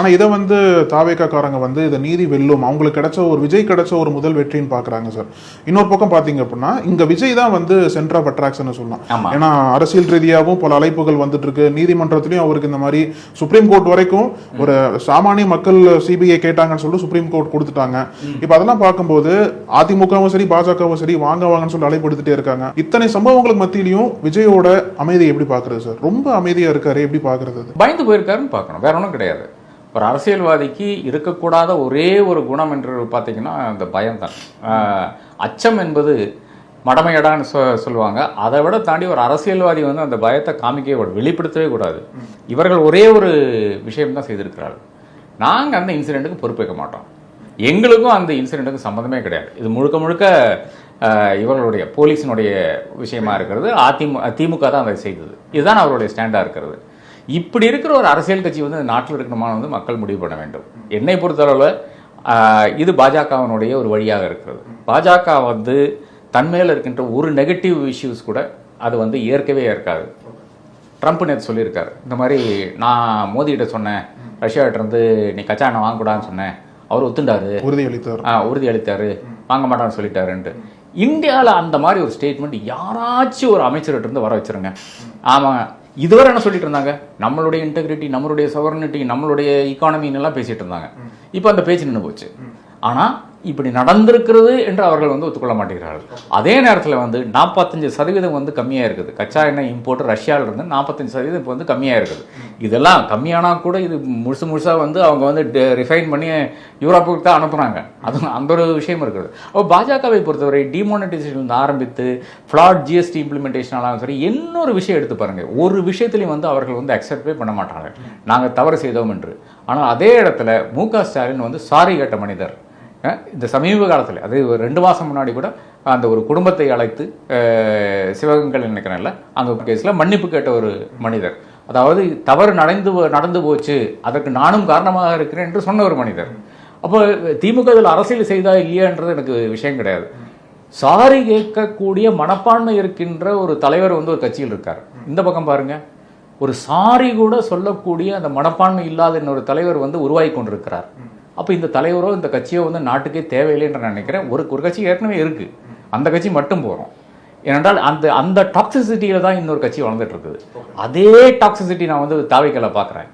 ஆனா இதை தாவேக்காரங்க இதை நீதி வெல்லும், அவங்களுக்கு கிடைச்ச ஒரு விஜய் கிடைச்ச ஒரு முதல் வெற்றின்னு பாக்குறாங்க சார். இன்னொரு பக்கம் பாத்தீங்க அப்படின்னா இங்க விஜய் தான் சென்டர் ஆஃப் அட்ராக்ஷன் சொல்லலாம். ஏன்னா அரசியல் ரீதியாகவும் பல அழைப்புகள் வந்துட்டு இருக்கு, நீதிமன்றத்திலையும் அவருக்கு இந்த மாதிரி சுப்ரீம் கோர்ட் வரைக்கும் ஒரு சாமானிய மக்கள் சிபிஐ கேட்டாங்கன்னு சொல்லிட்டு சுப்ரீம் கோர்ட் கொடுத்துட்டாங்க. இப்ப அதெல்லாம் பார்க்கும்போது அதிமுகவும் சரி பாஜகவும் சரி வாங்கன்னு சொல்லி அழைப்பு எடுத்துட்டே இருக்காங்க. இத்தனை சம்பவங்களுக்கு மத்தியிலையும் விஜயோட அமைதியை எப்படி பாக்குறது சார்? ரொம்ப அமைதியா இருக்காரு, எப்படி பாக்குறது? பயந்து போயிருக்காருன்னு பார்க்கணும், வேற ஒன்றும் கிடையாது. ஒரு அரசியல்வாதிக்கு இருக்கக்கூடாத ஒரே ஒரு குணம் என்று பார்த்தீங்கன்னா அந்த பயம்தான். அச்சம் என்பது மடமையடான்னு சொல்லுவாங்க. அதை விட தாண்டி ஒரு அரசியல்வாதி அந்த பயத்தை காமிக்கவே வெளிப்படுத்தவே கூடாது. இவர்கள் ஒரே ஒரு விஷயம்தான் செய்திருக்கிறார்கள். நாங்கள் அந்த இன்சிடெண்ட்டுக்கு பொறுப்பேற்க மாட்டோம், எங்களுக்கும் அந்த இன்சிடெண்ட்டுக்கு சம்மந்தமே கிடையாது. இது முழுக்க முழுக்க இவர்களுடைய போலீஸினுடைய விஷயமா இருக்கிறது. திமுக தான் அதை செய்தது. இதுதான் அவருடைய ஸ்டாண்டாக இருக்கிறது. இப்படி இருக்கிற ஒரு அரசியல் கட்சி நாட்டில் இருக்கணுமா மக்கள் முடிவு பண்ண வேண்டும். என்னை பொறுத்தளவில் இது பாஜகவினுடைய ஒரு வழியாக இருக்கிறது. பாஜக தன்மையில் இருக்கின்ற ஒரு நெகட்டிவ் இஷ்யூஸ் கூட அது ஏற்கவே ஏற்காது. ட்ரம்ப் நேற்று சொல்லியிருக்காரு, இந்த மாதிரி நான் மோதிகிட்ட சொன்னேன் ரஷ்யாவிட்ட நீ கச்சா எண்ணெய் வாங்கக்கூடாதுன்னு சொன்னேன், அவர் ஒத்துண்டாரு, உறுதி அளித்தாரு, வாங்க மாட்டான்னு சொல்லிட்டாருன்ட்டு. இந்தியாவில் அந்த மாதிரி ஒரு ஸ்டேட்மெண்ட் யாராச்சும் ஒரு அமைச்சர்கிட்ட வர வச்சிருங்க. ஆமாங்க, இதுவரை என்ன சொல்லிட்டு இருந்தாங்க, நம்மளுடைய இன்டெகிரிட்டி, நம்மளுடைய சவர்னிட்டி, நம்மளுடைய இக்கானமின்னு எல்லாம் பேசிட்டு இருந்தாங்க. இப்போ அந்த பேச்சு நின்று போச்சு. ஆனால் இப்படி நடந்திருக்கிறது என்று அவர்கள் ஒத்துக்கொள்ள மாட்டேங்கிறார்கள். அதே நேரத்தில் 45% கம்மியாக இருக்குது. கச்சா எண்ணெய் இம்போர்ட் ரஷ்யாவிலிருந்து 45% இப்போ கம்மியாக இருக்குது. இதெல்லாம் கம்மியானா கூட இது முழுசாக அவங்க ரிஃபைன் பண்ணி யூரோப்புக்கு தான் அனுப்புகிறாங்க. அது அந்த ஒரு விஷயம் இருக்குது. அப்போ பாஜகவை பொறுத்தவரை டிமானிட்டைசேஷன் ஆரம்பித்து ஃப்ளாட் ஜிஎஸ்டி இம்ப்ளிமெண்டேஷன் ஆனாலும் சரி, இன்னொரு விஷயம் எடுத்து பாருங்கள், ஒரு விஷயத்துலையும் அவர்கள் அக்செப்டே பண்ண மாட்டாங்க நாங்கள் தவறு செய்தோம் என்று. ஆனால் அதே இடத்துல மு.க. ஸ்டாலின் சாரி கேட்ட மனிதர். இந்த சமீப காலத்தில், அது 2 மாதம் முன்னாடி கூட அந்த ஒரு குடும்பத்தை அழைத்து சிவகங்கை நினைக்கிறேன்ல, அந்த கேஸில் மன்னிப்பு கேட்ட ஒரு மனிதர். அதாவது தவறு நடந்து போச்சு, அதற்கு நானும் காரணமாக இருக்கிறேன் என்று சொன்ன ஒரு மனிதர். அப்போ திமுக இதில் அரசியல் செய்தா இல்லையான்றது எனக்கு விஷயம் கிடையாது. சாரி கேட்கக்கூடிய மனப்பான்மை இருக்கின்ற ஒரு தலைவர் ஒரு கட்சியில் இருக்கார். இந்த பக்கம் பாருங்க, ஒரு சாரி கூட சொல்லக்கூடிய அந்த மனப்பான்மை இல்லாத இன்னொரு தலைவர் உருவாகி கொண்டிருக்கிறார். அப்போ இந்த தலைவரோ இந்த கட்சியோ நாட்டுக்கே தேவையில்லை என்று நான் நினைக்கிறேன். ஒரு கட்சி ஏற்கனவே இருக்கு, அந்த கட்சி மட்டும் போகிறோம். ஏனென்றால் அந்த டாக்ஸிசிட்டியில தான் இன்னொரு கட்சி வளர்ந்துட்டு இருக்குது. அதே டாக்ஸிசிட்டி நான் தாவேக்கால பார்க்குறேன்.